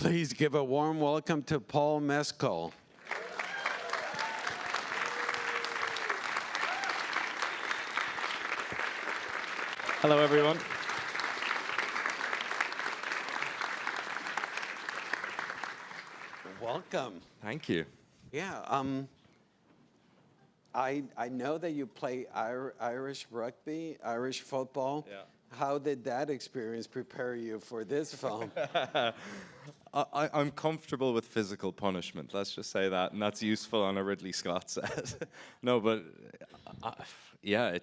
Please give a warm welcome to Paul Mescal. Hello, everyone. Welcome. Thank you. Yeah, I know that you play Irish rugby, Irish football. Yeah. How did that experience prepare you for this film? I'm comfortable with physical punishment, let's just say that, and that's useful on a Ridley Scott set. No, but yeah,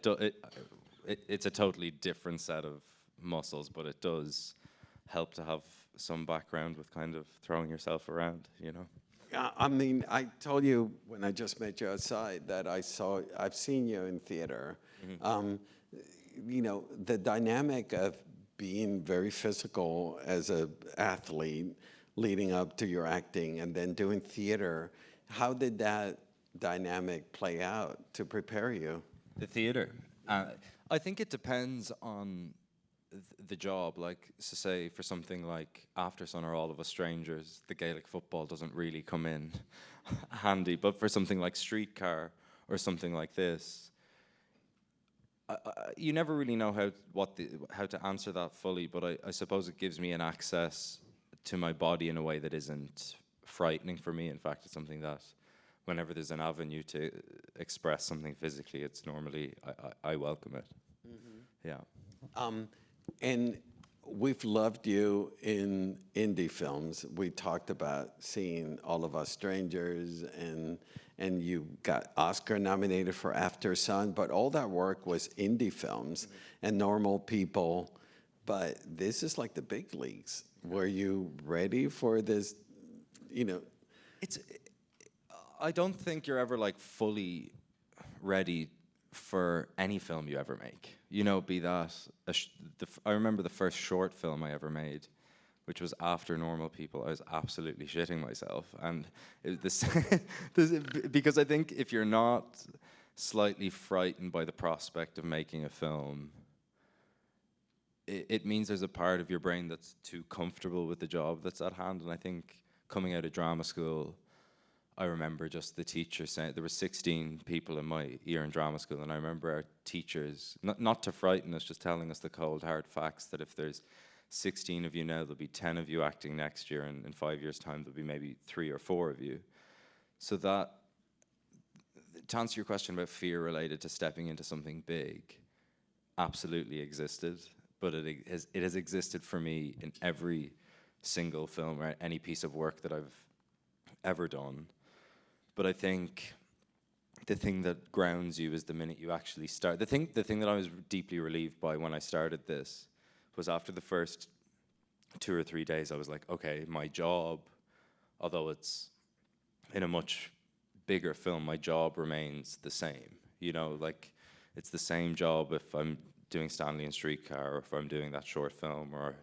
it's a totally different set of muscles, but it does help to have some background with kind of throwing yourself around, you know? I mean, I told you when I just met you outside that I've seen you in theater. Mm-hmm. You know, the dynamic of being very physical as an athlete leading up to your acting and then doing theater, how did that dynamic play out to prepare you? The theater. I think it depends on the job. Like, so say for something like After Sun or All of Us Strangers, the Gaelic football doesn't really come in handy. But for something like Streetcar or something like this, you never really know how to answer that fully. But I suppose it gives me an access to my body in a way that isn't frightening for me. In fact, it's something that whenever there's an avenue to express something physically, it's normally I welcome it. Mm-hmm. Yeah. And we've loved you in indie films. We talked about seeing All of Us Strangers, and you got Oscar nominated for After Sun, but all that work was indie films and normal people. But this is like the big leagues. Were you ready for this, you know? I don't think you're ever like fully ready for any film you ever make. You know, be that, I remember the first short film I ever made, which was After Normal People. I was absolutely shitting myself. And because I think if you're not slightly frightened by the prospect of making a film, it means there's a part of your brain that's too comfortable with the job that's at hand. And I think coming out of drama school, I remember just the teacher saying, there were 16 people in my year in drama school, and I remember our teachers, not to frighten us, just telling us the cold, hard facts that if there's 16 of you now, there'll be 10 of you acting next year, and in 5 years' time, there'll be maybe 3 or 4 of you. So that, to answer your question about fear related to stepping into something big, absolutely existed, but it has existed for me in every single film or any piece of work that I've ever done. But I think the thing that grounds you is the minute you actually start. The thing that I was deeply relieved by when I started this was after the first 2 or 3 days, I was like, okay, my job, although it's in a much bigger film, my job remains the same. You know, like it's the same job if I'm doing Stanley and Streetcar, or if I'm doing that short film, or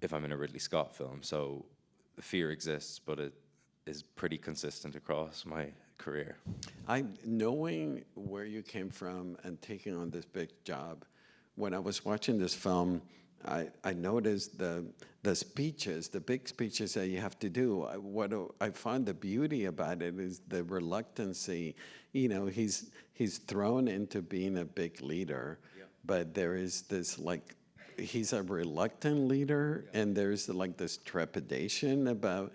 if I'm in a Ridley Scott film. So the fear exists, but it is pretty consistent across my career. Knowing where you came from and taking on this big job, when I was watching this film, I noticed the speeches, the big speeches that you have to do. What I find the beauty about it is the reluctancy. You know, he's thrown into being a big leader, yeah. But there is this like, he's a reluctant leader, yeah. And there's like this trepidation about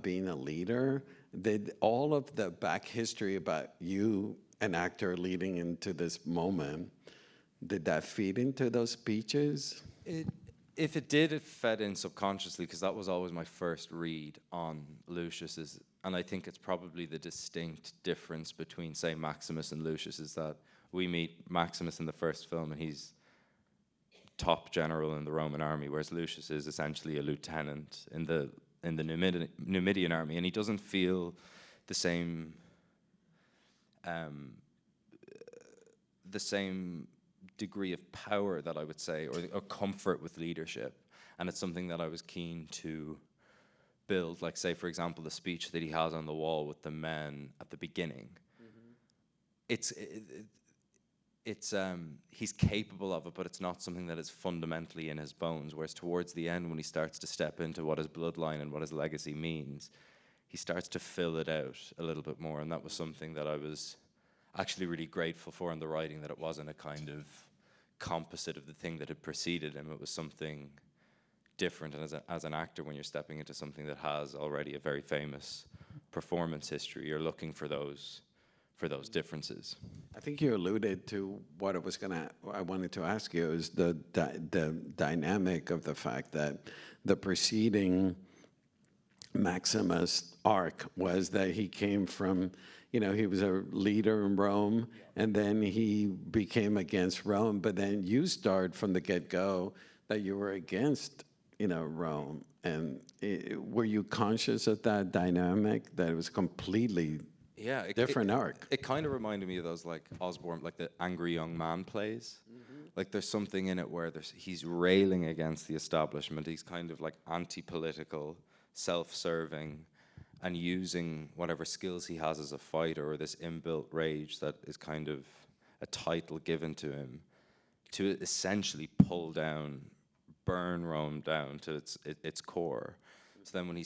being a leader. All of the back history about you, an actor leading into this moment, did that feed into those speeches? If it did, it fed in subconsciously, because that was always my first read on Lucius's. And I think it's probably the distinct difference between, say, Maximus and Lucius is that we meet Maximus in the first film and he's top general in the Roman army, whereas Lucius is essentially a lieutenant in the Numidian army, and he doesn't feel the same degree of power that I would say, or comfort with leadership. And it's something that I was keen to build. Like, say, for example, the speech that he has on the wall with the men at the beginning. Mm-hmm. it's he's capable of it, but it's not something that is fundamentally in his bones. Whereas towards the end, when he starts to step into what his bloodline and what his legacy means, he starts to fill it out a little bit more. And that was something that I was actually really grateful for in the writing, that it wasn't a kind of composite of the thing that had preceded him. It was something different. And as an actor, when you're stepping into something that has already a very famous performance history, you're looking for those differences. I think you alluded to what I wanted to ask you is the dynamic of the fact that the preceding Maximus arc was that he came from, he was a leader in Rome, and then he became against Rome, but then you started from the get-go that you were against, Rome. And were you conscious of that dynamic, that it was completely different arc? It kind of reminded me of those like Osborne, like the angry young man plays. Like there's something in it where he's railing against the establishment. He's kind of like anti-political, self-serving, and using whatever skills he has as a fighter or this inbuilt rage that is kind of a title given to him to essentially burn Rome down to its core. So then when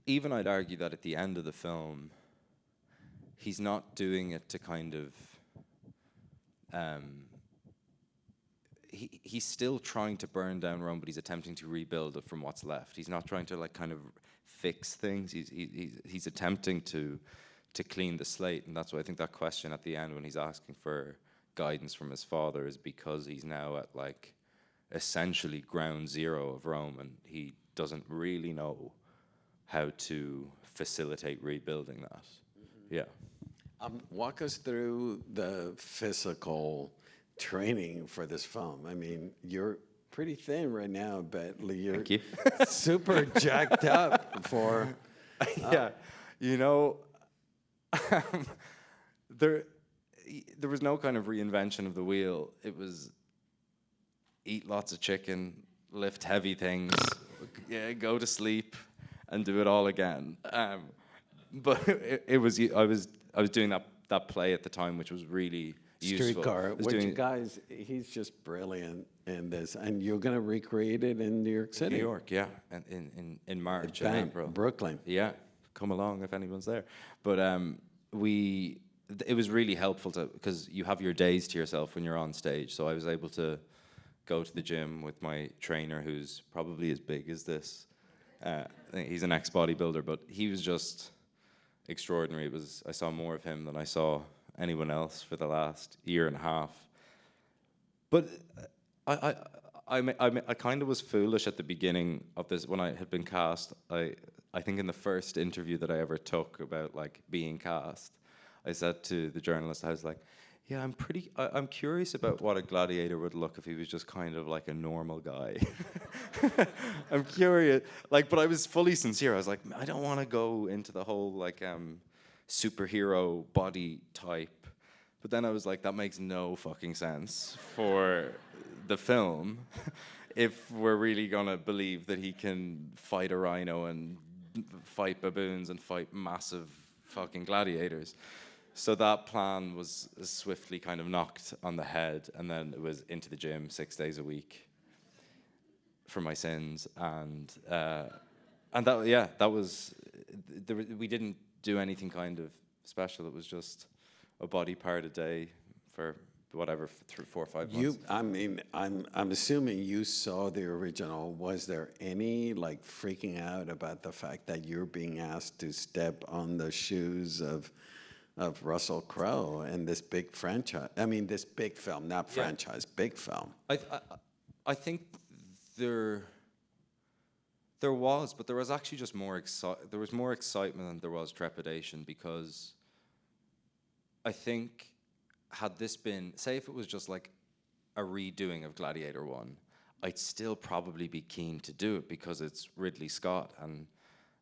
even I'd argue that at the end of the film, he's not doing it to kind of, he's still trying to burn down Rome, but he's attempting to rebuild it from what's left. He's not trying to like kind of fix things. He's attempting to clean the slate, and that's why I think that question at the end when he's asking for guidance from his father is because he's now at like essentially ground zero of Rome, and he doesn't really know how to facilitate rebuilding that. Yeah. Walk us through the physical training for this film. I mean, you're pretty thin right now, but you're Thank you. super jacked up for... Yeah, there was no kind of reinvention of the wheel. It was eat lots of chicken, lift heavy things, go to sleep, and do it all again. But I was doing that play at the time, which was really useful. Streetcar, which you guys, he's just brilliant in this, and you're going to recreate it in New York City. New York, yeah, and in March and April. Brooklyn. Yeah, come along if anyone's there. But it was really helpful because you have your days to yourself when you're on stage. So I was able to go to the gym with my trainer, who's probably as big as this. He's an ex-bodybuilder, but he was just extraordinary. I saw more of him than I saw anyone else for the last year and a half. But I kind of was foolish at the beginning of this when I had been cast. I think in the first interview that I ever took about like being cast, I said to the journalist, I was like, yeah, I'm curious about what a gladiator would look if he was just kind of like a normal guy. I'm curious, but I was fully sincere. I was like, I don't want to go into the whole superhero body type. But then I was like, that makes no fucking sense for the film if we're really gonna believe that he can fight a rhino and fight baboons and fight massive fucking gladiators. So that plan was swiftly kind of knocked on the head, and then it was into the gym 6 days a week for my sins, and that was we didn't do anything kind of special. It was just a body part a day for whatever 4 or 5 months. I'm assuming you saw the original. Was there any freaking out about the fact that you're being asked to step on the shoes of Russell Crowe and this big franchise? I mean, this big film, not franchise, big film. I think there was, but there was actually just more excitement than there was trepidation, because I think had this been, say if it was just like a redoing of Gladiator 1, I'd still probably be keen to do it because it's Ridley Scott and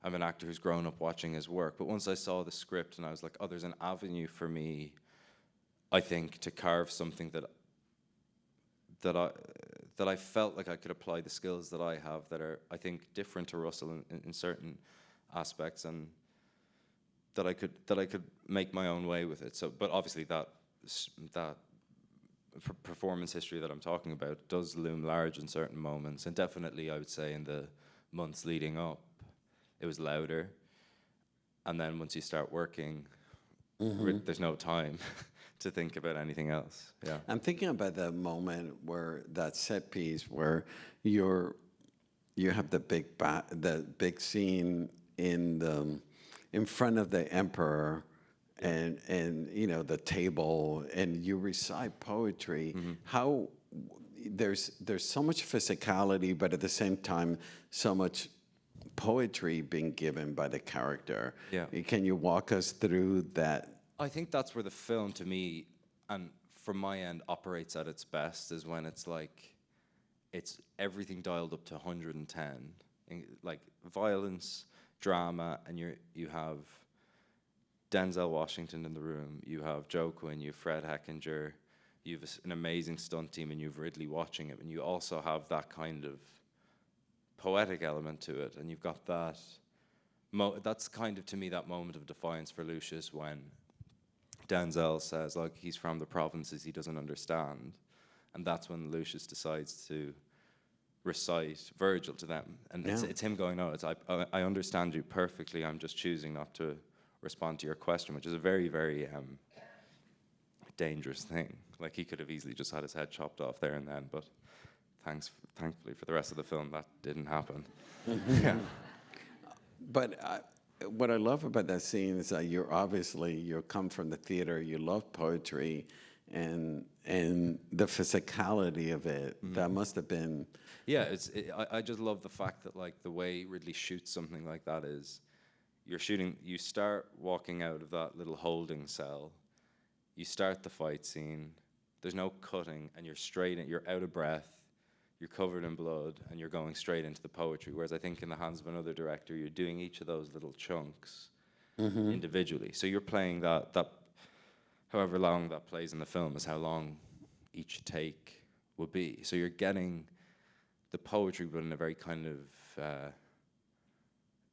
I'm an actor who's grown up watching his work. But once I saw the script and I was like, oh, there's an avenue for me, I think, to carve something that I felt like I could apply the skills that I have that are, I think, different to Russell in certain aspects, and that I could make my own way with it. So, but obviously that performance history that I'm talking about does loom large in certain moments, and definitely I would say in the months leading up, it was louder. And then once you start working, there's no time to think about anything else. Yeah. I'm thinking about the moment where that set piece where you have the big scene in front of the emperor, and you know, the table, and you recite poetry. How there's so much physicality, but at the same time so much poetry being given by the character. Yeah. Can you walk us through that? I think that's where the film, to me, and from my end, operates at its best, is when it's like, it's everything dialed up to 110, like violence, drama, and you have Denzel Washington in the room, you have Joe Quinn, you have Fred Heckinger, you have an amazing stunt team, and you have Ridley watching it, and you also have that kind of poetic element to it, and you've got that. That's kind of, to me, that moment of defiance for Lucius when Denzel says, like, he's from the provinces he doesn't understand, and that's when Lucius decides to recite Virgil to them, and it's him going, no, I understand you perfectly, I'm just choosing not to respond to your question, which is a very, very dangerous thing. Like, he could have easily just had his head chopped off there and then, but thankfully for the rest of the film, that didn't happen. Yeah. But what I love about that scene is that you come from the theater, you love poetry, and the physicality of it. That must have been. Yeah, I just love the fact that, like, the way Ridley shoots something like that is, you start walking out of that little holding cell, you start the fight scene, there's no cutting, and you're out of breath, you're covered in blood, and you're going straight into the poetry. Whereas I think in the hands of another director, you're doing each of those little chunks individually. So you're playing that however long that plays in the film is how long each take would be. So you're getting the poetry, but in a very kind of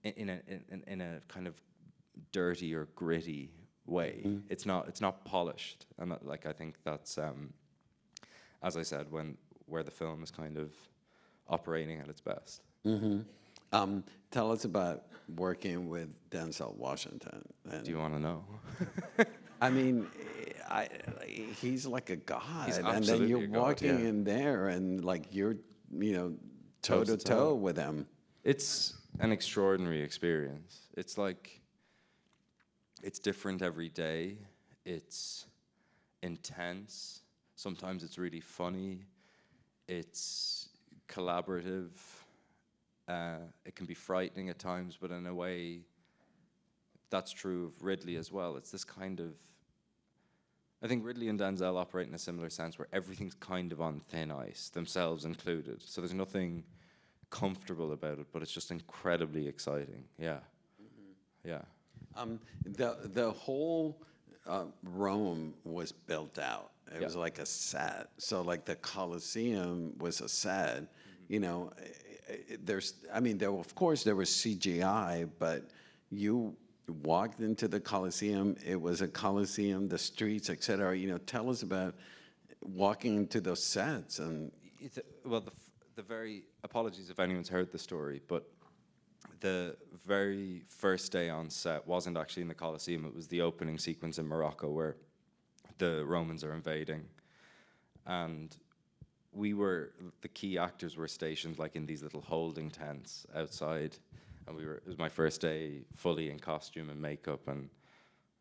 in a kind of dirty or gritty way. It's not polished, and like, I think that's as I said, where the film is kind of operating at its best. Tell us about working with Denzel Washington. Do you want to know? I mean, he's like a god, He's and then you're absolutely a god, walking yeah. in there, and like you're, toe to toe with him. It's an extraordinary experience. It's like, it's different every day. It's intense. Sometimes it's really funny. It's collaborative. It can be frightening at times, but in a way, that's true of Ridley as well. It's this kind of, I think Ridley and Denzel operate in a similar sense where everything's kind of on thin ice, themselves included. So there's nothing comfortable about it, but it's just incredibly exciting. Yeah. Yeah. The whole Rome was built out. It was like a set. So like the Colosseum was a set. Of course there was CGI, but you walked into the Colosseum. It was a Colosseum, the streets, etc. Tell us about walking into those sets. And the very, apologies if anyone's heard the story, but the very first day on set wasn't actually in the Colosseum. It was the opening sequence in Morocco where the Romans are invading, and the key actors were stationed like in these little holding tents outside, and it was my first day fully in costume and makeup, and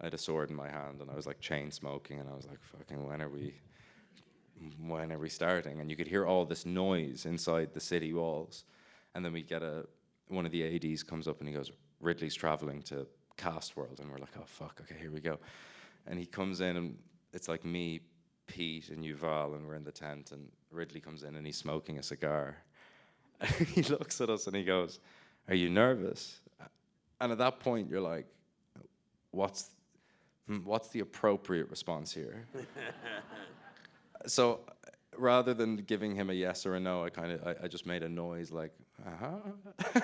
I had a sword in my hand, and I was like chain smoking, and I was like, fucking, when are we starting? And you could hear all this noise inside the city walls, and then we get one of the ADs comes up and he goes, Ridley's traveling to Cast World, and we're like, oh fuck, okay, here we go. And he comes in, and it's like me, Pete, and Yuval, and we're in the tent, and Ridley comes in and he's smoking a cigar. And he looks at us and he goes, are you nervous? And at that point you're like, what's the appropriate response here? So rather than giving him a yes or a no, I just made a noise like, uh-huh.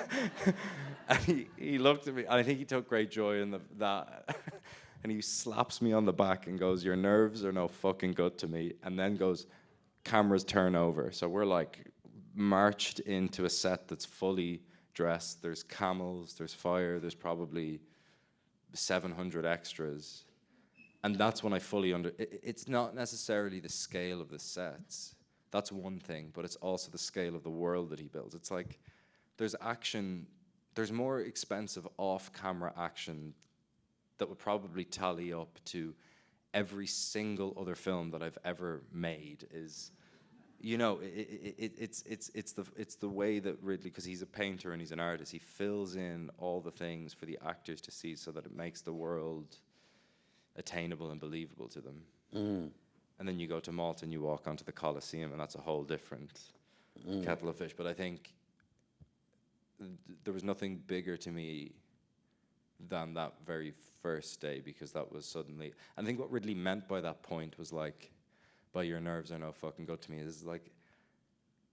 And he looked at me, and I think he took great joy in that. and he slaps me on the back and goes, "Your nerves are no fucking good to me," and then goes, "Cameras turn over." So we're like marched into a set that's fully dressed. There's camels, there's fire, there's probably 700 extras. And that's when I fully it's not necessarily the scale of the sets. That's one thing, but it's also the scale of the world that he builds. It's like there's action, there's more expensive off-camera action that would probably tally up to every single other film that I've ever made. Is, you know, it's the way that Ridley, because he's a painter and he's an artist, he fills in all the things for the actors to see so that it makes the world attainable and believable to them. And then you go to Malta and you walk onto the Colosseum, and that's a whole different kettle of fish. But I think there was nothing bigger to me than that very first day, because that was suddenly, I think what Ridley meant by that point was like, by your nerves are no fucking good to me, is like,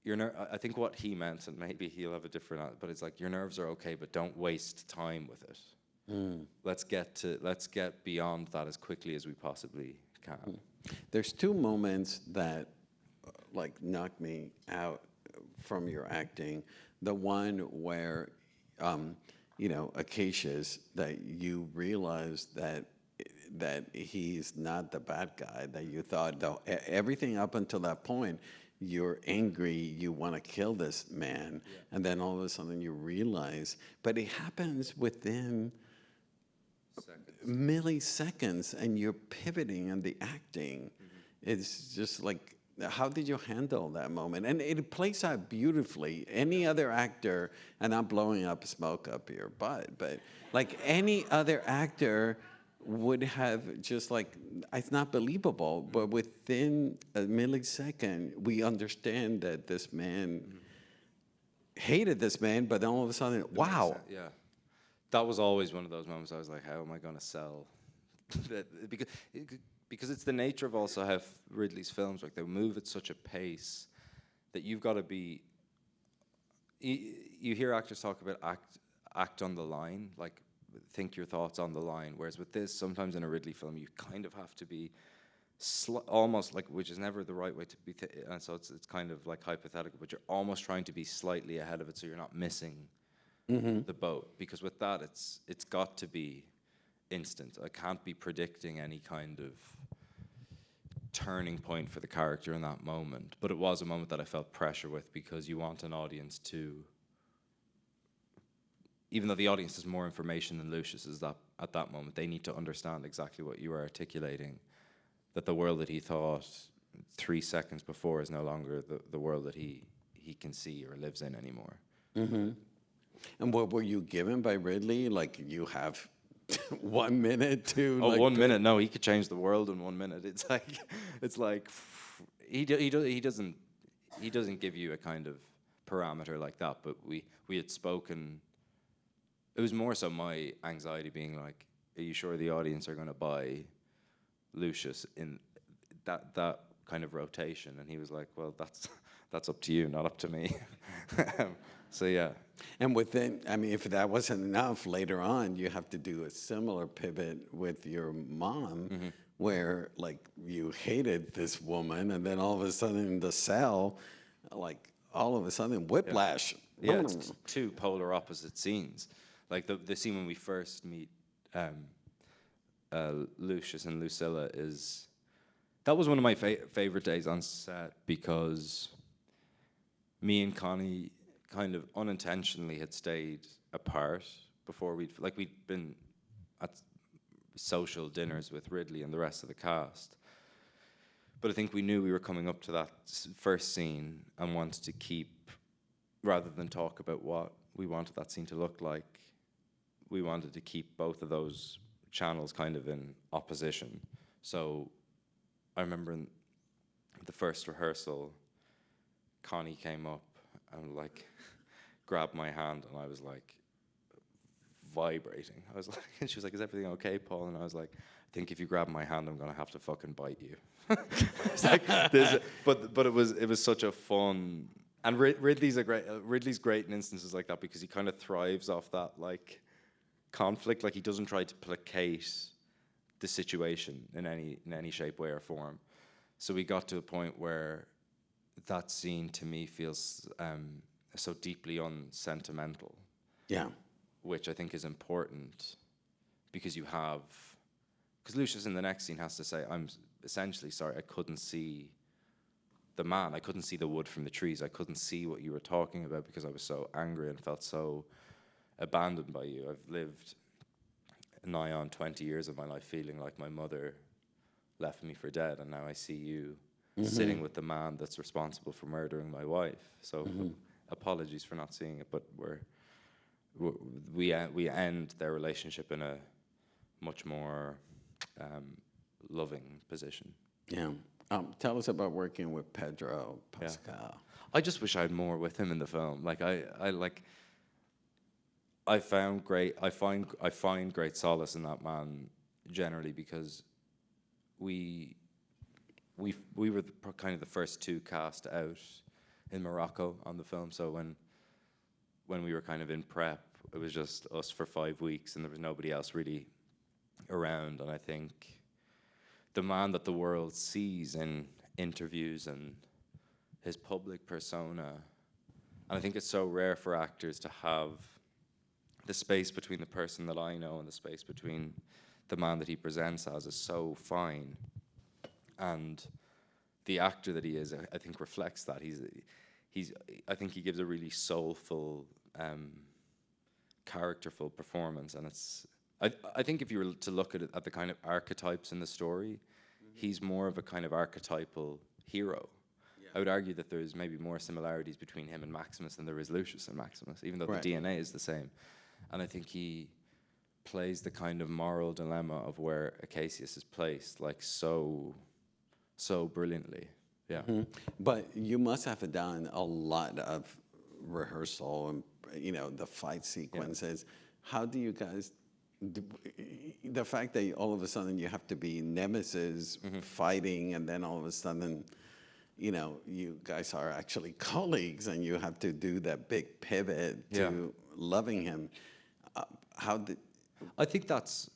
I think what he meant, and maybe he'll have a different, but it's like, your nerves are okay, but don't waste time with it. Let's get beyond that as quickly as we possibly can. There's two moments that like knocked me out from your acting. The one where, you know, Acacia's, that you realize that he's not the bad guy that you thought. Though everything up until that point, you're angry, you want to kill this man, and then all of a sudden you realize. But it happens within milliseconds, and you're pivoting in the acting. It's just like, how did you handle that moment? And it plays out beautifully. Any other actor, and I'm blowing up smoke up your butt, but like any other actor would have just like, it's not believable, but within a millisecond, we understand that this man hated this man, but then all of a sudden, wow. Yeah. That was always one of those moments I was like, how am I going to sell that? Because it's the nature of also how Ridley's films, like, they move at such a pace that you've got to be, you hear actors talk about act on the line, like think your thoughts on the line, whereas with this, sometimes in a Ridley film, you kind of have to be almost like, which is never the right way to be, and so it's kind of like hypothetical, but you're almost trying to be slightly ahead of it so you're not missing the boat, because with that, it's got to be instant. I can't be predicting any kind of turning point for the character in that moment, but it was a moment that I felt pressure with, because you want an audience to, even though the audience has more information than Lucius is, that at that moment they need to understand exactly what you are articulating, that the world that he thought 3 seconds before is no longer the world that he can see or lives in anymore. And what were you given by Ridley? Like, you have 1 minute to. Oh, like, 1 minute? No, he could change the world in 1 minute. It's like he doesn't give you a kind of parameter like that. But we had spoken. It was more so my anxiety being like, are you sure the audience are going to buy Lucius in that kind of rotation? And he was like, well, that's up to you, not up to me. So yeah. And within, I mean, if that wasn't enough, later on, you have to do a similar pivot with your mom, where like you hated this woman, and then all of a sudden in the cell, like all of a sudden whiplash. Yeah, it's two polar opposite scenes. Like the scene when we first meet Lucius and Lucilla that was one of my favorite days on set, because me and Connie kind of unintentionally had stayed apart before we'd been at social dinners with Ridley and the rest of the cast. But I think we knew we were coming up to that first scene and wanted to keep, rather than talk about what we wanted that scene to look like, we wanted to keep both of those channels kind of in opposition. So I remember in the first rehearsal, Connie came up and like grabbed my hand, and I was like vibrating. I was like, and she was like, is everything okay, Paul? And I was like, I think if you grab my hand, I'm gonna have to fucking bite you. It's like, but it was such a fun, and Ridley's great in instances like that, because he kind of thrives off that like conflict. Like, he doesn't try to placate the situation in any shape, way, or form. So we got to a point where that scene to me feels so deeply unsentimental. Yeah. Which I think is important, because Lucius in the next scene has to say, I'm essentially sorry, I couldn't see the man, I couldn't see the wood from the trees, I couldn't see what you were talking about because I was so angry and felt so abandoned by you. I've lived nigh on 20 years of my life feeling like my mother left me for dead, and now I see you sitting with the man that's responsible for murdering my wife. So apologies for not seeing it, but we end their relationship in a much more loving position. Yeah. Tell us about working with Pedro Pascal. Yeah. I just wish I had more with him in the film. Like I find great solace in that man generally, because we were kind of the first two cast out in Morocco on the film. So when we were kind of in prep, it was just us for 5 weeks, and there was nobody else really around. And I think the man that the world sees in interviews and his public persona, and I think it's so rare for actors to have the space between the person that I know and the space between the man that he presents as is so fine. And the actor that he is, I think, reflects that. I think he gives a really soulful, characterful performance, and I think if you were to look at the kind of archetypes in the story, he's more of a kind of archetypal hero. Yeah. I would argue that there's maybe more similarities between him and Maximus than there is Lucius and Maximus, even though the DNA is the same. And I think he plays the kind of moral dilemma of where Acacius is placed, like so brilliantly. Yeah. But you must have done a lot of rehearsal and, the fight sequences. Yeah. How do you guys, the fact that all of a sudden you have to be nemesis fighting, and then all of a sudden, you guys are actually colleagues and you have to do that big pivot to loving him. I think that's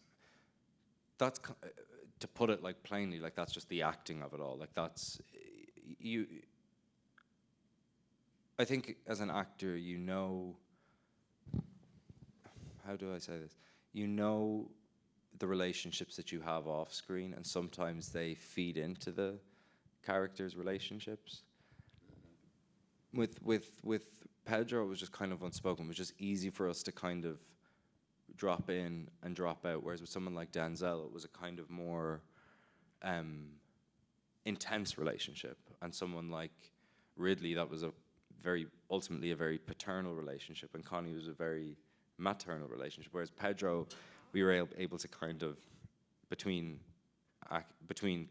to put it like plainly, like that's just the acting of it all. Like that's you. I think as an actor, how do I say this? The relationships that you have off screen, and sometimes they feed into the characters' relationships. With Pedro, it was just kind of unspoken. It was just easy for us to kind of drop in and drop out, whereas with someone like Denzel, it was a kind of more intense relationship, and someone like Ridley, that was ultimately a very paternal relationship, and Connie was a very maternal relationship, whereas Pedro, we were able to kind of, between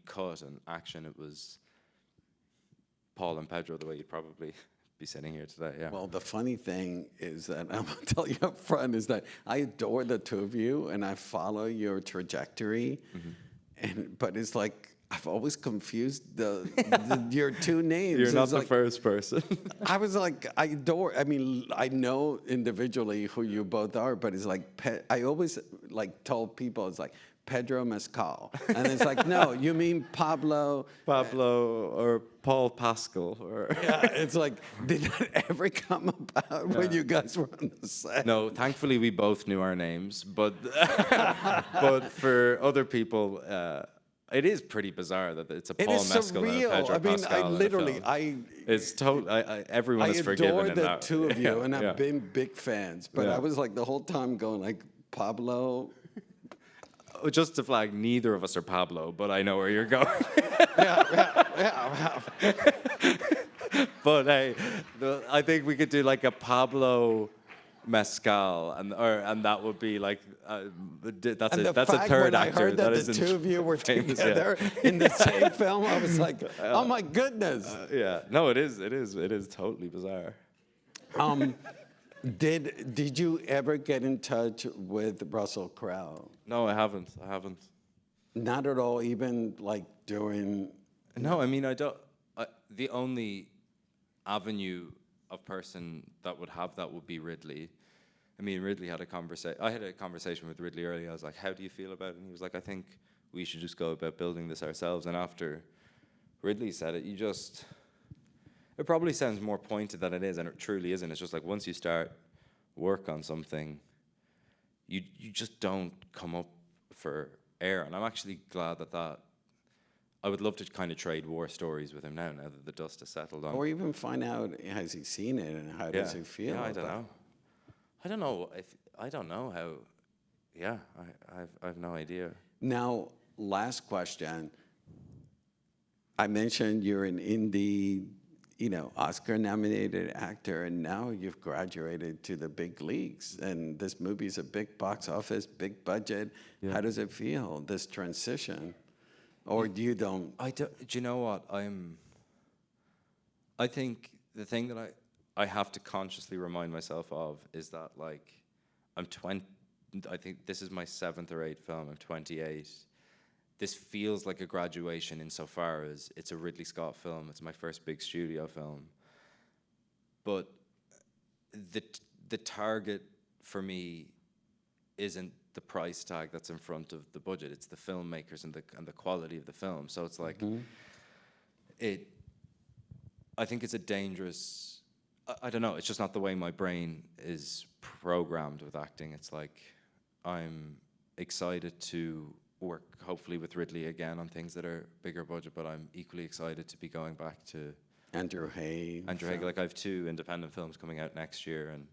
cut and action, it was Paul and Pedro the way you'd probably be sitting here today. Yeah. Well, the funny thing is that I'm gonna tell you up front is that I adore the two of you and I follow your trajectory, but it's like I've always confused your two names. You're not the first person. I was like, I know individually who you both are, but it's like, I always like told people, it's like Pedro Mescal. And it's like, no, you mean Pablo or Paul Pascal. Yeah, it's like, did that ever come about when you guys were on the set? No, thankfully we both knew our names, but for other people, it is pretty bizarre that it's a Paul Mescal and a Pedro Pascal. It's totally. Everyone is forgiven in that. I adore the two of you, and I've been big fans. But I was like the whole time going like Pablo. Just to flag, neither of us are Pablo, but I know where you're going. yeah. But hey, I think we could do like a Pablo Mescal, and that would be like that's a third actor. I heard that the two of you were together in the same film, I was like, oh my goodness. No, it is totally bizarre. Did you ever get in touch with Russell Crowe? No, I haven't. Not at all, even like during. No, I mean I don't. The only avenue of person that would have that would be Ridley. I mean, Ridley had a conversation. I had a conversation with Ridley earlier. I was like, "How do you feel about it?" And he was like, "I think we should just go about building this ourselves. And after Ridley said it, it probably sounds more pointed than it is, and it truly isn't. It's just like once you start work on something, you just don't come up for air. And I'm actually glad that I would love to kind of trade war stories with him now that the dust has settled on. Or even find out, has he seen it and how does he feel? Yeah, I don't know. I don't know how. Yeah, I have no idea. Now, last question. I mentioned you're an indie, Oscar-nominated actor, and now you've graduated to the big leagues. And this movie's a big box office, big budget. Yeah. How does it feel, this transition? Or do you don't? Do you know what? I think the thing that I have to consciously remind myself of is that, like, I'm 20. I think this is my 7th or 8th film. I'm 28. This feels like a graduation insofar as it's a Ridley Scott film. It's my first big studio film. But the target for me isn't the price tag that's in front of the budget. It's the filmmakers and the quality of the film. So it's like I think it's a dangerous. I don't know. It's just not the way my brain is programmed with acting. It's like I'm excited to work hopefully with Ridley again on things that are bigger budget, but I'm equally excited to be going back to Andrew Haigh. Like I have 2 independent films coming out next year and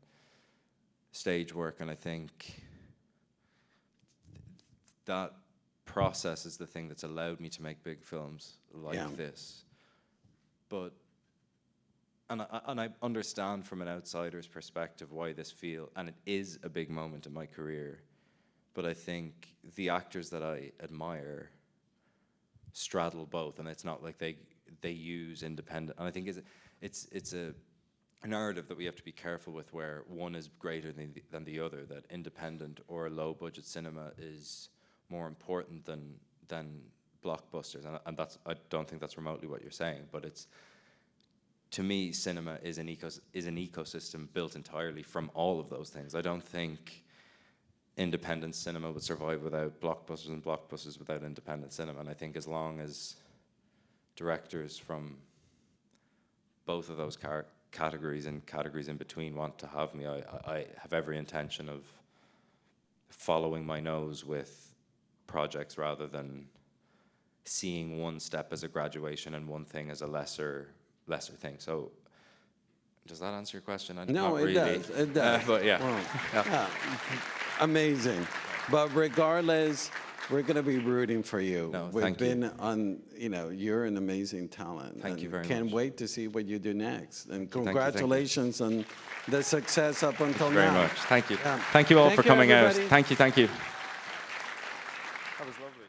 stage work, and I think that process is the thing that's allowed me to make big films like this. But and I understand from an outsider's perspective why this and it is a big moment in my career. But I think the actors that I admire straddle both, and it's not like they use independent. And I think it's a narrative that we have to be careful with, where one is greater than the other. That independent or low budget cinema is more important than blockbusters, and I don't think that's remotely what you're saying. But to me, cinema is an ecosystem built entirely from all of those things. I don't think independent cinema would survive without blockbusters, and blockbusters without independent cinema. And I think as long as directors from both of those categories and categories in between want to have me, I have every intention of following my nose with projects rather than seeing one step as a graduation and one thing as a lesser thing. So does that answer your question? No, it does. It does. But yeah. Well, yeah. Amazing. But regardless, we're going to be rooting for you. No, We've been on, you're an amazing talent. Thank you very much. Can't wait to see what you do next. And congratulations on the success up until now. Very much. Thank you. Yeah. Thank you all for coming out. Thank you. That was lovely.